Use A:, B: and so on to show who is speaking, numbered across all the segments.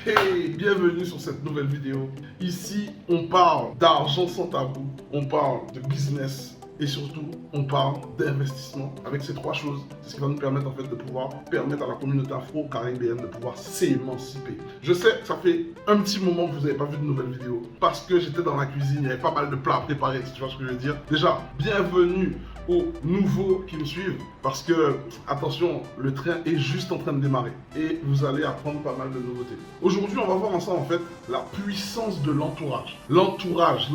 A: Hey, bienvenue sur cette nouvelle vidéo. Ici, on parle d'argent sans tabou, on parle de business et surtout, on parle d'investissement. Avec ces trois choses, c'est ce qui va nous permettre en fait de pouvoir permettre à la communauté afro-caribéenne de pouvoir s'émanciper. Je sais que ça fait un petit moment que vous n'avez pas vu de nouvelles vidéos parce que j'étais dans la cuisine, il y avait pas mal de plats à préparer, si tu vois ce que je veux dire. Déjà, bienvenue aux nouveaux qui me suivent parce que, attention, le train est juste en train de démarrer et vous allez apprendre pas mal de nouveautés. Aujourd'hui, on va voir ensemble en fait la puissance de l'entourage. L'entourage.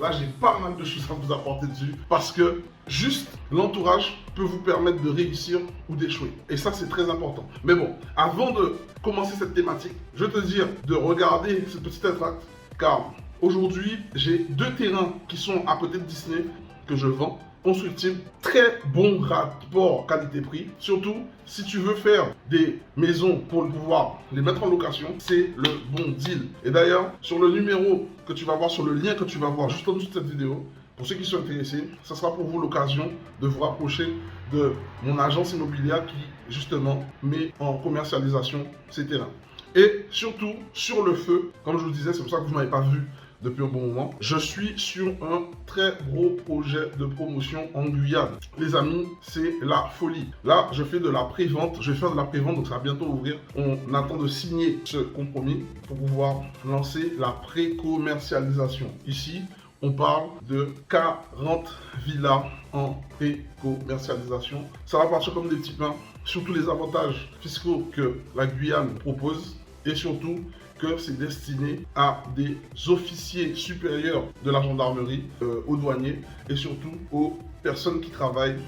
A: Là, j'ai pas mal de choses à vous apporter dessus parce que juste l'entourage peut vous permettre de réussir ou d'échouer. Et ça, c'est très important. Mais bon, avant de commencer cette thématique, je vais te dire de regarder ce petit extract car aujourd'hui, j'ai deux terrains qui sont à côté de Disney que je vends. Constructible, très bon rapport qualité-prix. Surtout, si tu veux faire des maisons pour pouvoir les mettre en location, c'est le bon deal. Et d'ailleurs, sur le numéro que tu vas voir, sur le lien que tu vas voir juste en dessous de cette vidéo, pour ceux qui sont intéressés, ça sera pour vous l'occasion de vous rapprocher de mon agence immobilière qui, justement, met en commercialisation ces terrains. Et surtout, sur le feu, comme je vous disais, c'est pour ça que vous ne m'avez pas vu depuis un bon moment. Je suis sur un très gros projet de promotion en Guyane. Les amis, c'est la folie. Là, je fais de la pré-vente. Je vais faire de la pré-vente, donc ça va bientôt ouvrir. On attend de signer ce compromis pour pouvoir lancer la pré-commercialisation. Ici, on parle de 40 villas en pré-commercialisation. Ça va partir comme des petits pains sur tous les avantages fiscaux que la Guyane propose et surtout que c'est destiné à des officiers supérieurs de la gendarmerie, aux douaniers et surtout aux personnes qui travaillent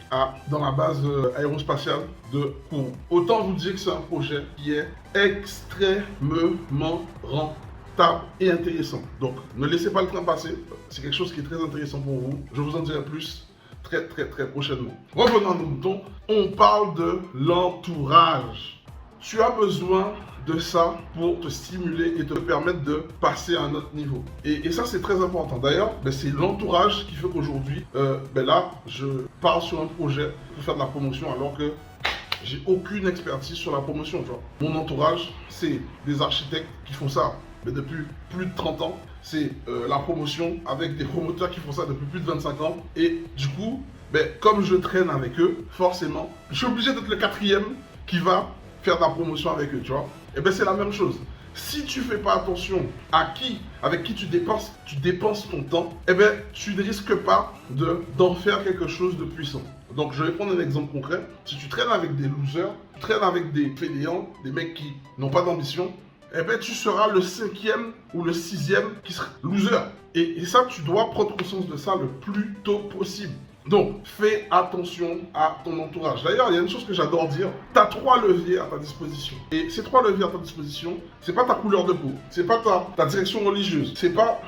A: dans la base aérospatiale de Kourou. Autant vous dire que c'est un projet qui est extrêmement rentable et intéressant. Donc ne laissez pas le train passer, c'est quelque chose qui est très intéressant pour vous. Je vous en dirai plus très prochainement. Revenons à nos moutons, on parle de l'entourage. Tu as besoin de ça pour te stimuler et te permettre de passer à un autre niveau. Et ça, c'est très important. D'ailleurs, c'est l'entourage qui fait qu'aujourd'hui, là, je pars sur un projet pour faire de la promotion alors que j'ai aucune expertise sur la promotion. Tu vois. Mon entourage, c'est des architectes qui font ça depuis plus de 30 ans. C'est la promotion avec des promoteurs qui font ça depuis plus de 25 ans. Et du coup, comme je traîne avec eux, forcément, je suis obligé d'être le quatrième qui va faire de la promotion avec eux, tu vois. Et c'est la même chose. Si tu fais pas attention avec qui tu dépenses ton temps, tu ne risques pas d'en faire quelque chose de puissant. Donc je vais prendre un exemple concret. Si tu traînes avec des losers, tu traînes avec des fainéants, des mecs qui n'ont pas d'ambition, tu seras le 5e ou le 6e qui sera loser. Et ça, tu dois prendre conscience de ça le plus tôt possible. Donc, fais attention à ton entourage. D'ailleurs, il y a une chose que j'adore dire. Tu as 3 leviers à ta disposition. Et ces 3 leviers à ta disposition, c'est pas ta couleur de peau, c'est pas ta direction religieuse, c'est pas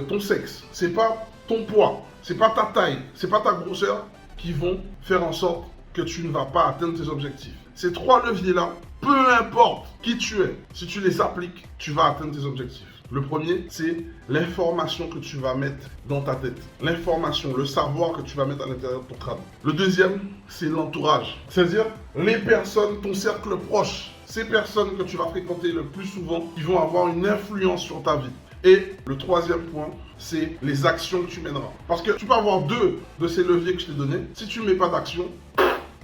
A: ton sexe, c'est pas ton poids, c'est pas ta taille, c'est pas ta grosseur qui vont faire en sorte que tu ne vas pas atteindre tes objectifs. Ces 3 leviers-là, peu importe qui tu es, si tu les appliques, tu vas atteindre tes objectifs. Le premier, c'est l'information que tu vas mettre dans ta tête. L'information, le savoir que tu vas mettre à l'intérieur de ton crâne. Le deuxième, c'est l'entourage. C'est-à-dire les personnes, ton cercle proche. Ces personnes que tu vas fréquenter le plus souvent, qui vont avoir une influence sur ta vie. Et le troisième point, c'est les actions que tu mèneras. Parce que tu peux avoir 2 de ces leviers que je t'ai donnés. Si tu ne mets pas d'action,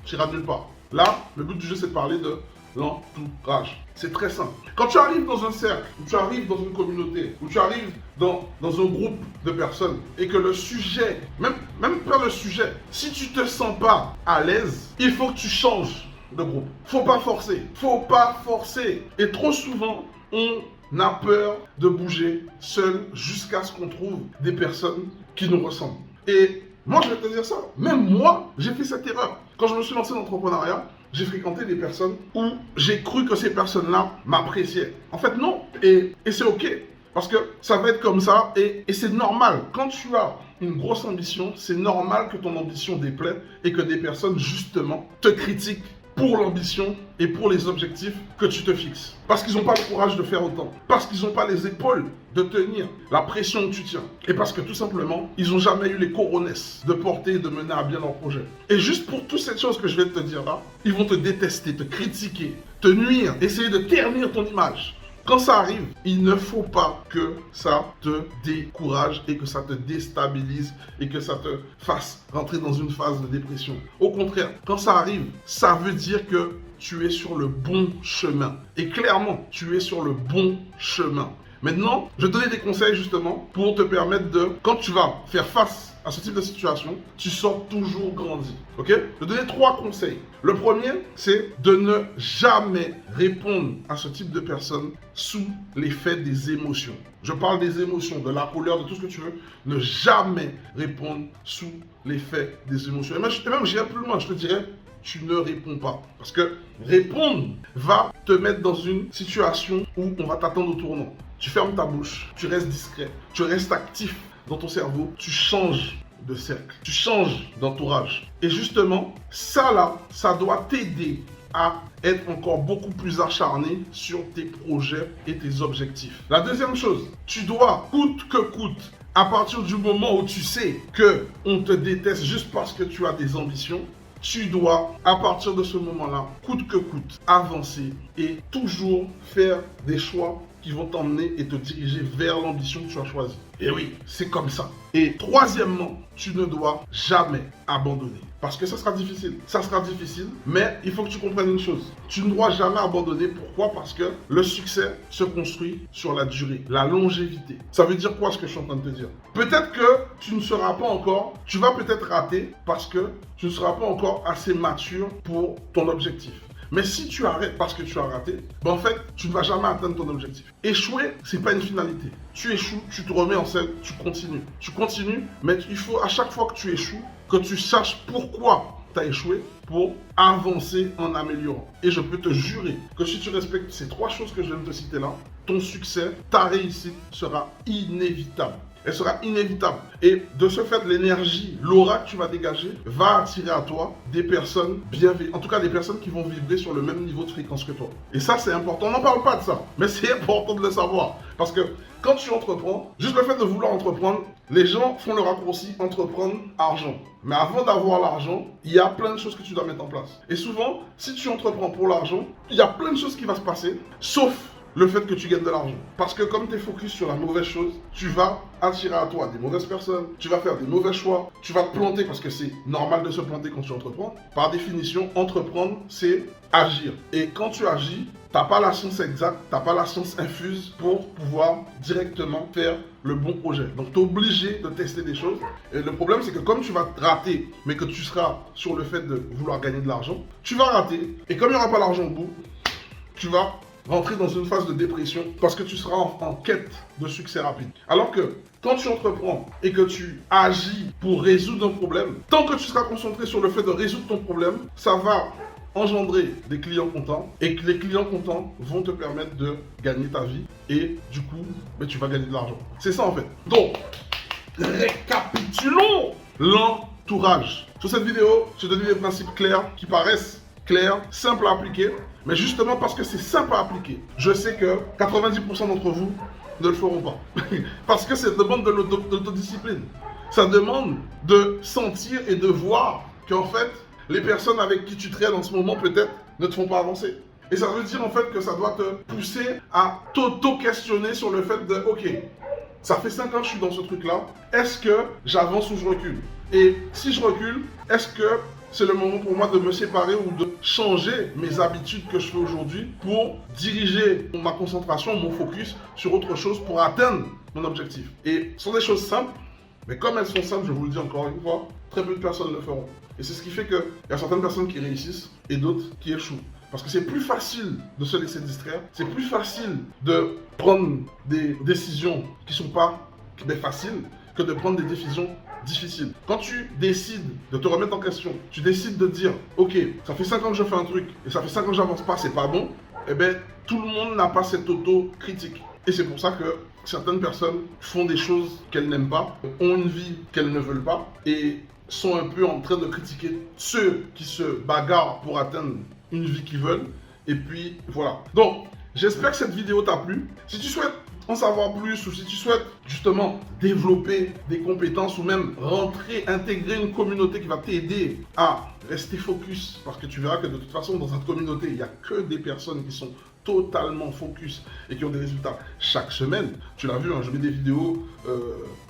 A: tu n'iras nulle part. Là, le but du jeu, c'est de parler de l'entourage. C'est très simple. Quand tu arrives dans un cercle, ou tu arrives dans une communauté, ou tu arrives dans un groupe de personnes, et que le sujet, même pas le sujet, si tu te sens pas à l'aise, il faut que tu changes de groupe. Faut pas forcer. Faut pas forcer. Et trop souvent, on a peur de bouger seul jusqu'à ce qu'on trouve des personnes qui nous ressemblent. Et moi, je vais te dire ça. Même moi, j'ai fait cette erreur. Quand je me suis lancé dans l'entrepreneuriat, j'ai fréquenté des personnes où j'ai cru que ces personnes-là m'appréciaient. En fait, non. Et c'est OK. Parce que ça va être comme ça et c'est normal. Quand tu as une grosse ambition, c'est normal que ton ambition déplaît et que des personnes, justement, te critiquent pour l'ambition et pour les objectifs que tu te fixes. Parce qu'ils n'ont pas le courage de faire autant. Parce qu'ils n'ont pas les épaules de tenir la pression que tu tiens. Et parce que tout simplement, ils n'ont jamais eu les coronesses de porter et de mener à bien leur projet. Et juste pour toutes ces choses que je vais te dire là, ils vont te détester, te critiquer, te nuire, essayer de ternir ton image. quand ça arrive, il ne faut pas que ça te décourage et que ça te déstabilise et que ça te fasse rentrer dans une phase de dépression. Au contraire, quand ça arrive, ça veut dire que tu es sur le bon chemin. Et clairement, tu es sur le bon chemin. Maintenant, je vais te donner des conseils justement pour te permettre de, quand tu vas faire face à ce type de situation, tu sors toujours grandi. Ok? Je vais te donner 3 conseils. Le premier, c'est de ne jamais répondre à ce type de personnes sous l'effet des émotions. Je parle des émotions, de la colère, de tout ce que tu veux. Ne jamais répondre sous l'effet des émotions. Et même j'irai plus loin, je te dirais, tu ne réponds pas. Parce que répondre va te mettre dans une situation où on va t'attendre au tournant. Tu fermes ta bouche, tu restes discret, tu restes actif dans ton cerveau, tu changes de cercle, tu changes d'entourage. Et justement, ça là, ça doit t'aider à être encore beaucoup plus acharné sur tes projets et tes objectifs. La deuxième chose, tu dois, coûte que coûte, à partir du moment où tu sais que on te déteste juste parce que tu as des ambitions, tu dois, à partir de ce moment-là, coûte que coûte, avancer et toujours faire des choix qui vont t'emmener et te diriger vers l'ambition que tu as choisie. Et oui, c'est comme ça. Et troisièmement, tu ne dois jamais abandonner. Parce que ça sera difficile. Ça sera difficile, mais il faut que tu comprennes une chose. Tu ne dois jamais abandonner. Pourquoi? Parce que le succès se construit sur la durée, la longévité. Ça veut dire quoi ce que je suis en train de te dire? Peut-être que tu ne seras pas encore, tu vas peut-être rater parce que tu ne seras pas encore assez mature pour ton objectif. Mais si tu arrêtes parce que tu as raté, ben en fait, tu ne vas jamais atteindre ton objectif. Échouer, c'est pas une finalité. Tu échoues, tu te remets en scène, tu continues. Tu continues, mais il faut à chaque fois que tu échoues, que tu saches pourquoi tu as échoué pour avancer en améliorant. Et je peux te jurer que si tu respectes ces 3 choses que je viens de te citer là, ton succès, ta réussite sera inévitable. Elle sera inévitable. Et de ce fait, l'énergie, l'aura que tu vas dégager va attirer à toi des personnes bienveillantes. En tout cas, des personnes qui vont vibrer sur le même niveau de fréquence que toi. Et ça, c'est important. On n'en parle pas de ça, mais c'est important de le savoir. Parce que quand tu entreprends, juste le fait de vouloir entreprendre, les gens font le raccourci entreprendre argent. Mais avant d'avoir l'argent, il y a plein de choses que tu dois mettre en place. Et souvent, si tu entreprends pour l'argent, il y a plein de choses qui vont se passer, sauf le fait que tu gagnes de l'argent. Parce que comme tu es focus sur la mauvaise chose, tu vas attirer à toi des mauvaises personnes, tu vas faire des mauvais choix, tu vas te planter parce que c'est normal de se planter quand tu entreprends. Par définition, entreprendre, c'est agir. Et quand tu agis, tu n'as pas la science exacte, tu n'as pas la science infuse pour pouvoir directement faire le bon projet. Donc tu es obligé de tester des choses. Et le problème, c'est que comme tu vas te rater, mais que tu seras sur le fait de vouloir gagner de l'argent, tu vas rater. Et comme il n'y aura pas l'argent au bout, tu vas rentrer dans une phase de dépression parce que tu seras en quête de succès rapide. Alors que quand tu entreprends et que tu agis pour résoudre un problème, tant que tu seras concentré sur le fait de résoudre ton problème, ça va engendrer des clients contents et que les clients contents vont te permettre de gagner ta vie et du coup, tu vas gagner de l'argent. C'est ça en fait. Donc, récapitulons l'entourage. Sur cette vidéo, je te donne des principes clairs qui paraissent clair, simple à appliquer, mais justement parce que c'est simple à appliquer, je sais que 90% d'entre vous ne le feront pas. Parce que ça demande de l'autodiscipline. Ça demande de sentir et de voir qu'en fait, les personnes avec qui tu traînes en ce moment peut-être ne te font pas avancer. Et ça veut dire en fait que ça doit te pousser à t'auto-questionner sur le fait de, ok, ça fait 5 ans que je suis dans ce truc-là, est-ce que j'avance ou je recule? Et si je recule, est-ce que c'est le moment pour moi de me séparer ou de changer mes habitudes que je fais aujourd'hui pour diriger ma concentration, mon focus sur autre chose pour atteindre mon objectif. Et ce sont des choses simples, mais comme elles sont simples, je vous le dis encore une fois, très peu de personnes le feront. Et c'est ce qui fait qu'il y a certaines personnes qui réussissent et d'autres qui échouent. Parce que c'est plus facile de se laisser distraire, c'est plus facile de prendre des décisions qui ne sont pas faciles que de prendre des décisions difficile. Quand tu décides de te remettre en question, tu décides de dire, ok, ça fait 5 ans que je fais un truc et ça fait 5 ans que j'avance pas, c'est pas bon, eh bien, tout le monde n'a pas cette auto-critique. Et c'est pour ça que certaines personnes font des choses qu'elles n'aiment pas, ont une vie qu'elles ne veulent pas et sont un peu en train de critiquer ceux qui se bagarrent pour atteindre une vie qu'ils veulent. Et puis, voilà. Donc, j'espère que cette vidéo t'a plu. Si tu souhaites en savoir plus ou si tu souhaites justement développer des compétences ou même rentrer, intégrer une communauté qui va t'aider à rester focus parce que tu verras que de toute façon dans cette communauté il n'y a que des personnes qui sont totalement focus et qui ont des résultats chaque semaine. Tu l'as vu, hein, je mets des vidéos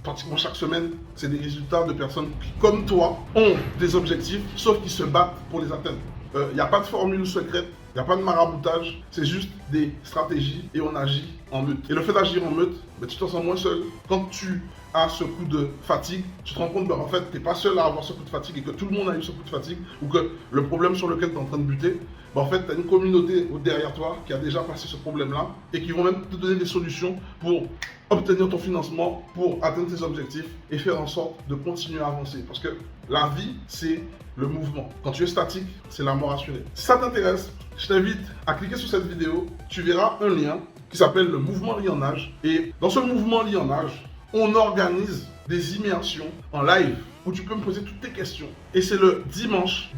A: pratiquement chaque semaine. C'est des résultats de personnes qui, comme toi, ont des objectifs, sauf qu'ils se battent pour les atteindre. Il n'y a pas de formule secrète, il n'y a pas de maraboutage, c'est juste des stratégies et on agit en meute. Et le fait d'agir en meute, ben, tu t'en sens moins seul. Quand tu as ce coup de fatigue, tu te rends compte qu'en fait, tu n'es pas seul à avoir ce coup de fatigue et que tout le monde a eu ce coup de fatigue ou que le problème sur lequel tu es en train de buter, ben, en fait, tu as une communauté derrière toi qui a déjà passé ce problème-là et qui vont même te donner des solutions pour obtenir ton financement, pour atteindre tes objectifs et faire en sorte de continuer à avancer. Parce que la vie, c'est le mouvement. Quand tu es statique, c'est la mort assurée. Si ça t'intéresse, je t'invite à cliquer sur cette vidéo. Tu verras un lien qui s'appelle le mouvement Lionnage. Et dans ce mouvement Lionnage, on organise des immersions en live où tu peux me poser toutes tes questions. Et c'est le dimanche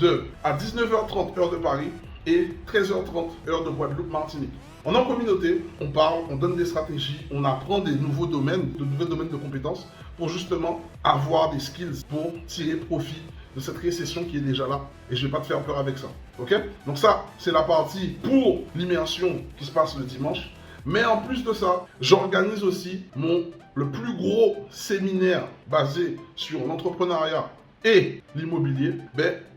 A: à 19h30 heure de Paris et 13h30 heure de Guadeloupe, Martinique. On est en communauté, on parle, on donne des stratégies, on apprend des nouveaux domaines, de compétences pour justement avoir des skills pour tirer profit de cette récession qui est déjà là. Et je ne vais pas te faire peur avec ça. Ok? Donc ça, c'est la partie pour l'immersion qui se passe le dimanche. Mais en plus de ça, j'organise aussi le plus gros séminaire basé sur l'entrepreneuriat et l'immobilier,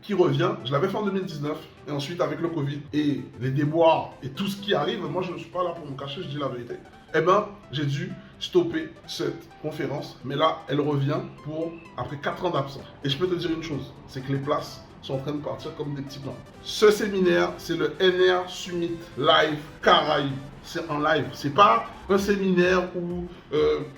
A: qui revient. Je l'avais fait en 2019 et ensuite avec le Covid et les déboires et tout ce qui arrive, moi je ne suis pas là pour me cacher, je dis la vérité. J'ai dû stopper cette conférence, mais là elle revient après 4 ans d'absence. Et je peux te dire une chose, c'est que les places sont en train de partir comme des petits plans. Ce séminaire, c'est le NR Summit Live Caraïbes. C'est en live. C'est pas un séminaire où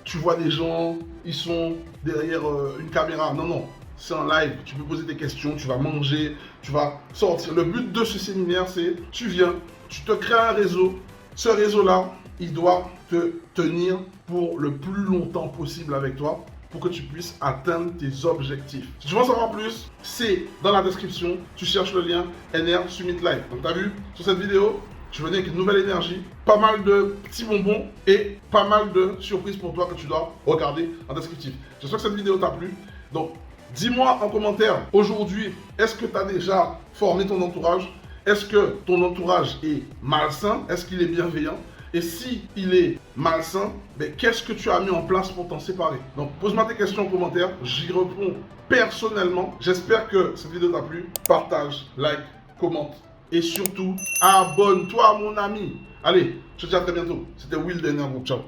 A: tu vois des gens, ils sont derrière une caméra. Non, non. C'est en live. Tu peux poser des questions, tu vas manger, tu vas sortir. Le but de ce séminaire, c'est tu viens, tu te crées un réseau. Ce réseau-là, il doit te tenir pour le plus longtemps possible avec toi pour que tu puisses atteindre tes objectifs. Si tu veux en savoir plus, c'est dans la description. Tu cherches le lien NR Summit Live. Donc, tu as vu sur cette vidéo, je venais avec une nouvelle énergie, pas mal de petits bonbons et pas mal de surprises pour toi que tu dois regarder en descriptif. J'espère que cette vidéo t'a plu. Donc, dis-moi en commentaire, aujourd'hui, est-ce que tu as déjà formé ton entourage? Est-ce que ton entourage est malsain? Est-ce qu'il est bienveillant? Et si il est malsain, qu'est-ce que tu as mis en place pour t'en séparer? Donc, pose-moi tes questions en commentaire, j'y réponds personnellement. J'espère que cette vidéo t'a plu. Partage, like, commente. Et surtout, abonne-toi mon ami. Allez, je te dis à très bientôt. C'était Will de NR Group. Ciao.